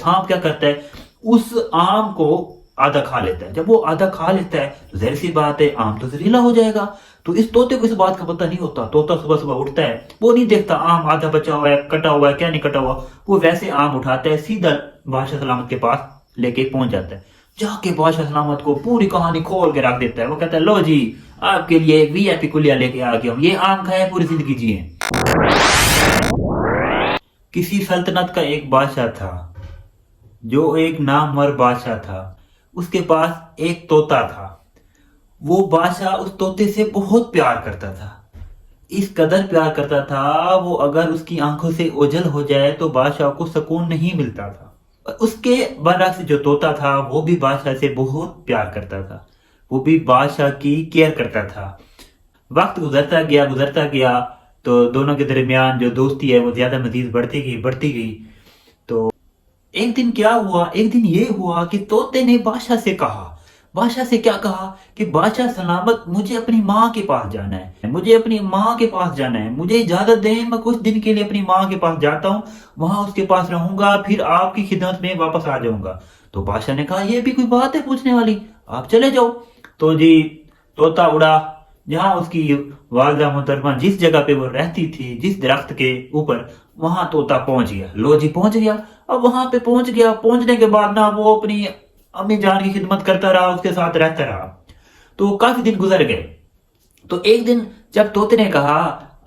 सांप क्या करता है, उस आम को आधा खा लेता है। जब वो आधा खा लेता है तो जाहिर सी बात है आम तो जहरीला हो जाएगा। तो इस तोते को इस बात का पता नहीं होता। तोता सुबह सुबह उठता है, वो नहीं देखता आम आधा बचा हुआ है, कटा हुआ है, क्या नहीं कटा हुआ, वो वैसे आम उठाता है, सीधा बादशाह सलामत के पास लेके पहुंच जाता है। जाके बादशाह सलामत को पूरी कहानी खोल के रख देता है। वो कहता है, लो जी, आपके लिए एक वीआईपी कुलिया लेके आ गया हूं, ये आम खाए पूरी जिंदगी जिए। किसी सल्तनत का एक बादशाह था, जो एक नामवर बादशाह था। उसके पास एक तोता था। वो बादशाह उस तोते से बहुत प्यार करता था, इस कदर प्यार करता था, वो अगर उसकी आंखों से ओझल हो जाए तो बादशाह को सुकून नहीं मिलता था। उसके बरक्स जो तोता था वो भी बादशाह से बहुत प्यार करता था, वो भी बादशाह की केयर करता था। वक्त गुजरता गया तो दोनों के दरमियान जो दोस्ती है वो ज्यादा मजीद बढ़ती गई। तो एक दिन क्या हुआ, एक दिन ये हुआ कि तोते ने बादशाह से कहा, बादशाह से क्या कहा कि बादशाह सलामत, मुझे अपनी माँ के पास जाना है, मुझे अपनी माँ के पास जाना है, मुझे इजाजत दें, मैं कुछ दिन के लिए अपनी माँ के पास जाता हूँ, वहां उसके पास रहूंगा, फिर आपकी खिदमत में वापस आ जाऊंगा। तो बादशाह ने कहा, यह भी कोई बात है पूछने वाली, आप चले जाओ। तो जी तोता उड़ा, जहां उसकी वालदा मोहतरमा जिस जगह पे वो रहती थी, जिस दरख्त के ऊपर, वहां तोता पहुंच गया। लो जी पहुंच गया। अब वहां पे पहुंच गया, पहुंचने के बाद ना वो अपनी अम्मी जान की खिदमत करता रहा, उसके साथ रहता रहा। तो काफी दिन गुजर गए। तो एक दिन जब तोते ने कहा,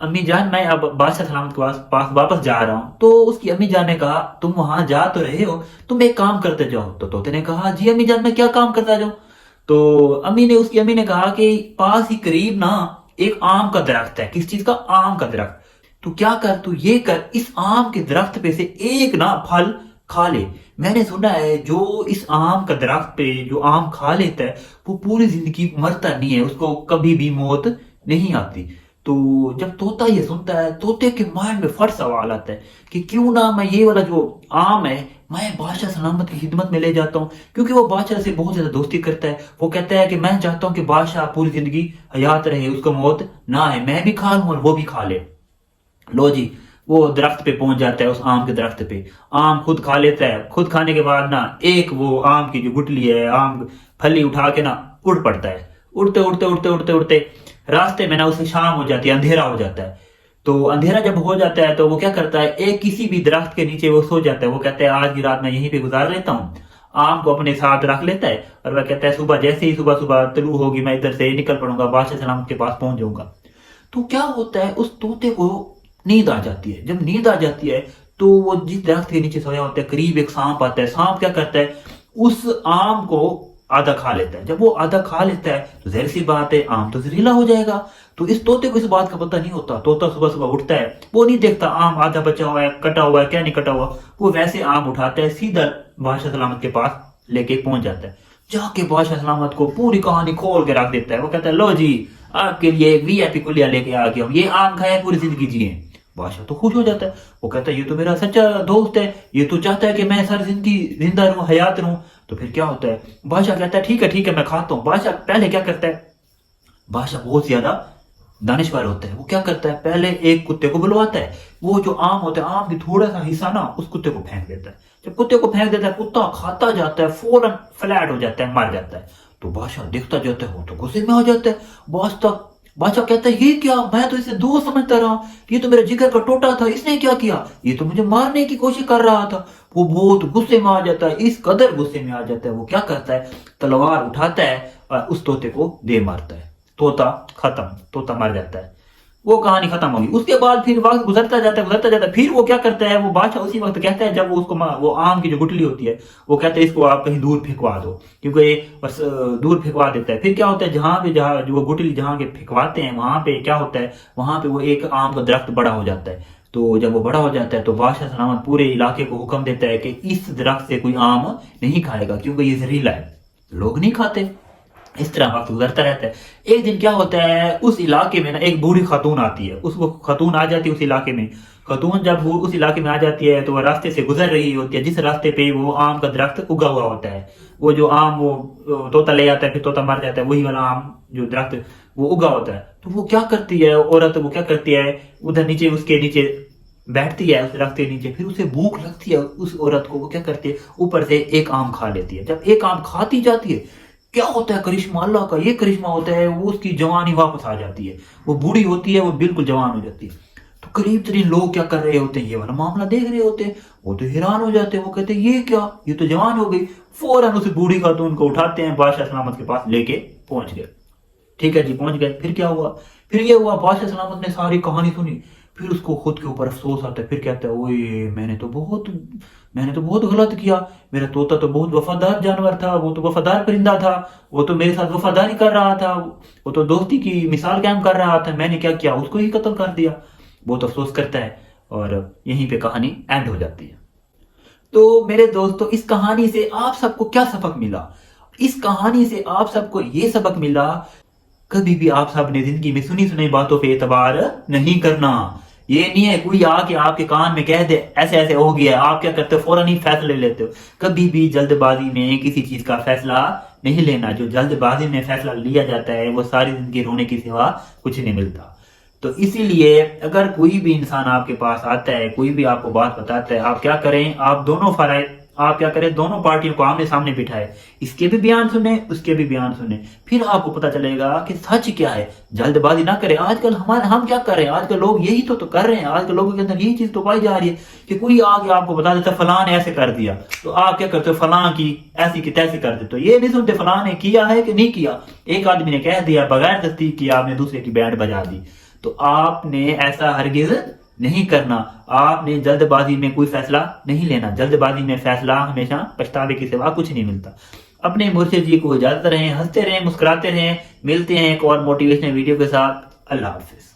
अम्मी जान मैं अब बादशाह सलामत के पास वापस जा रहा हूं, तो उसकी अम्मी जान ने कहा, तुम वहां जा तो रहे हो, तुम एक काम करते जाओ। तो तोते ने कहा, जी अम्मी जान मैं क्या काम करता जाऊं। तो उसकी अम्मी ने कहा कि पास ही करीब ना एक आम का दरख्त है। किस चीज का? आम का दरख्त। तू क्या कर, तू ये कर, इस आम के दरख्त पे से एक ना फल खा ले। मैंने सुना है जो इस आम का दरख्त पे जो आम खा लेता है वो पूरी जिंदगी मरता नहीं है, उसको कभी भी मौत नहीं आती। तो जब तोता ये सुनता है, तोते के माइंड में फट सवाल आता है कि क्यों ना मैं ये वाला जो आम है मैं बादशाह सलामत की खिदमत में ले जाता हूँ, क्योंकि वो बादशाह से बहुत ज्यादा दोस्ती करता है। वो कहता है कि मैं चाहता हूँ कि बादशाह पूरी जिंदगी हयात रहे, उसको मौत ना आए, मैं भी खा लूं और वो भी खा ले। लो जी, वो दरख्त पे पहुंच जाता है, उस आम के दरख्त पे आम खुद खा लेता है। खुद खाने के बाद ना एक वो आम की जो गुठली है, आम फली उठा के ना उड़ पड़ता है। उड़ते उड़ते उड़ते उड़ते उड़ते रास्ते में ना उसे शाम हो जाती है, अंधेरा हो जाता है। तो अंधेरा जब हो जाता है तो वो क्या करता है, एक किसी भी दरख्त के नीचे वो सो जाता है। वो कहता है आज की रात मैं यहीं पे गुजार लेता हूँ। आम को अपने साथ रख लेता है और वह कहता है सुबह जैसे ही सुबह सुबह तलू होगी मैं इधर से निकल पड़ूंगा, बादशाह सलामत के पास पहुंच जाऊंगा। तो क्या होता है, उस तोते को नींद आ जाती है। जब नींद आ जाती है तो वो जिस दरख्त के नीचे सोया होता है, करीब एक सांप आता है। सांप क्या करता है, उस आम को आधा खा लेता है। जब वो आधा खा लेता है तो जाहिर सी बात है आम तो जहरीला हो जाएगा। तो इस तोते को इस बात का पता नहीं होता। तोता सुबह सुबह उठता है, वो नहीं देखता आम आधा बचा हुआ है, कटा हुआ है, क्या नहीं कटा हुआ, वो वैसे आम उठाता है, सीधा बादशाह सलामत के पास लेके पहुंच जाता है। जाके बादशाह सलामत को पूरी कहानी खोल के रख देता है। वो कहता है, लो जी, आपके लिए एक वीआईपी कुलिया लेके आ गया हूं, ये आम खाए पूरी जिंदगी जिए। बादशाह तो खुश हो जाता है। वो कहता है ये तो मेरा सच्चा दोस्त है, ये तो चाहता है कि मैं सारी जिंदगी जिंदा रहूं, हयात रहूं। तो फिर क्या होता है, बादशाह कहता है ठीक है मैं खाता हूं। बादशाह पहले क्या करता है, बादशाह बहुत ज्यादा दानिशवर होता है। वो क्या करता है, पहले एक कुत्ते को बुलवाता है, वो जो आम होता है आम की थोड़ा सा हिस्सा ना उस कुत्ते को फेंक देता है। जब कुत्ते को फेंक देता है, कुत्ता खाता जाता है, फौरन फ्लैट हो जाता है, मर जाता है। तो बादशाह देखता जाता है, वो तो गुस्से में आ जाता है। बादशाह कहता है ये क्या, मैं तो इसे दोस्त समझता रहा, ये तो मेरा जिगर का टोटा था, इसने क्या किया, ये तो मुझे मारने की कोशिश कर रहा था। वो बहुत गुस्से में आ जाता है, इस कदर गुस्से में आ जाता है, वो क्या करता है, तलवार उठाता है और उस तोते को दे मारता है। तोता खत्म, तोता मर जाता है। वो कहानी खत्म होगी। उसके बाद फिर वक्त गुजरता जाता है। फिर वो क्या करता है, वो बादशाह उसी वक्त कहता है, जब वो उसको वो आम की जो गुठली होती है, वो कहता है इसको आप कहीं दूर फेंकवा दो, क्योंकि ये बस दूर फेंकवा देता है। फिर क्या होता है, जहां जो वो गुठली जहां के फेंकवाते हैं, वहां पे क्या होता है, वहां पे वो एक आम का दरख्त बड़ा हो जाता है। तो जब वो बड़ा हो जाता है तो बादशाह सलामत पूरे इलाके को हुक्म देता है कि इस दरख्त से कोई आम नहीं खाएगा, क्योंकि ये जहरीला है, लोग नहीं खाते। इस तरह वक्त गुजरता रहता है। एक दिन क्या होता है, उस इलाके में ना एक बूढ़ी खातून आती है। उसको खातून आ जाती है उस इलाके में। खातून जब वो उस इलाके में आ जाती है तो वह रास्ते से गुजर रही होती है, जिस रास्ते पे वो आम का दरख्त उगा हुआ होता है। वो जो आम वो तोता ले आता है, फिर तोता मर जाता है, वही वाला आम जो दरख्त वो उगा होता है। तो वो क्या करती है औरत, वो क्या करती है, उधर नीचे उसके नीचे बैठती है उस दरख्त के नीचे, फिर उसे भूख लगती है उस औरत को, वो क्या करती है ऊपर से एक आम खा लेती है। जब एक आम खाती जाती है, क्या होता है, करिश्मा, अल्लाह का ये करिश्मा होता है, वो उसकी जवानी वापस आ जाती है, वो बूढ़ी होती है, वो बिल्कुल जवान हो जाती है। तो करीब तरीन लोग क्या कर रहे होते हैं, ये वाला मामला देख रहे होते हैं, वो तो हैरान हो जाते हैं, वो कहते हैं ये क्या, ये तो जवान हो गई। फौरन उस बूढ़ी खातून को उठाते हैं, बादशाह सलामत के पास लेके पहुंच गए। ठीक है जी, पहुंच गए। फिर क्या हुआ, फिर ये हुआ, बादशाह सलामत ने सारी कहानी सुनी, फिर उसको खुद के ऊपर अफसोस आता है, फिर कहता है ओए मैंने तो बहुत गलत किया, मेरा तोता तो बहुत वफादार जानवर था, वो तो वफादार परिंदा था, वो तो मेरे साथ वफादारी कर रहा था, वो तो दोस्ती की मिसाल कायम कर रहा था, मैंने क्या किया, उसको ही कत्ल कर दिया। बहुत अफसोस करता है और यहीं पे कहानी एंड हो जाती है। तो मेरे दोस्तों, इस कहानी से आप सबको क्या सबक मिला? इस कहानी से आप सबको ये सबक मिला, कभी भी आप सब ने जिंदगी में सुनी सुनाई बातों पे एतबार नहीं करना। ये नहीं है कोई आके आपके कान में कह दे ऐसे ऐसे हो गया, आप क्या करते हो, फौरन ही फैसले लेते हो। कभी भी जल्दबाजी में किसी चीज का फैसला नहीं लेना। जो जल्दबाजी में फैसला लिया जाता है वो सारी जिंदगी रोने की सिवा कुछ नहीं मिलता। तो इसीलिए अगर कोई भी इंसान आपके पास आता है, कोई भी आपको बात बताता है, आप क्या करें, आप क्या करें, दोनों पार्टियों को आमने सामने बिठाए, इसके भी बयान सुने, उसके भी बयान सुने, फिर आपको पता चलेगा कि सच क्या है। जल्दबाजी ना करें। आजकल हम क्या कर रहे हैं, आजकल लोग यही तो कर रहे हैं, आजकल लोगों के अंदर यही चीज तो पाई जा रही है कि कोई आगे आपको बता देता फलां ने ऐसे कर दिया, तो आप क्या करते हो, फलां की ऐसी की तैसी कर देते हो। ये नहीं सुनते फलां ने किया है कि नहीं किया, एक आदमी ने कह दिया, बगैर तस्दीक किया आपने दूसरे की बैंड बजा दी। तो आपने ऐसा हरगिज नहीं करना। आपने जल्दबाजी में कोई फैसला नहीं लेना। जल्दबाजी में फैसला हमेशा पछतावे के सिवा कुछ नहीं मिलता। अपने मुर्शिद जी को इजाजत रहें, हंसते रहें, मुस्कुराते रहें। मिलते हैं एक और मोटिवेशनल वीडियो के साथ। अल्लाह हाफिज।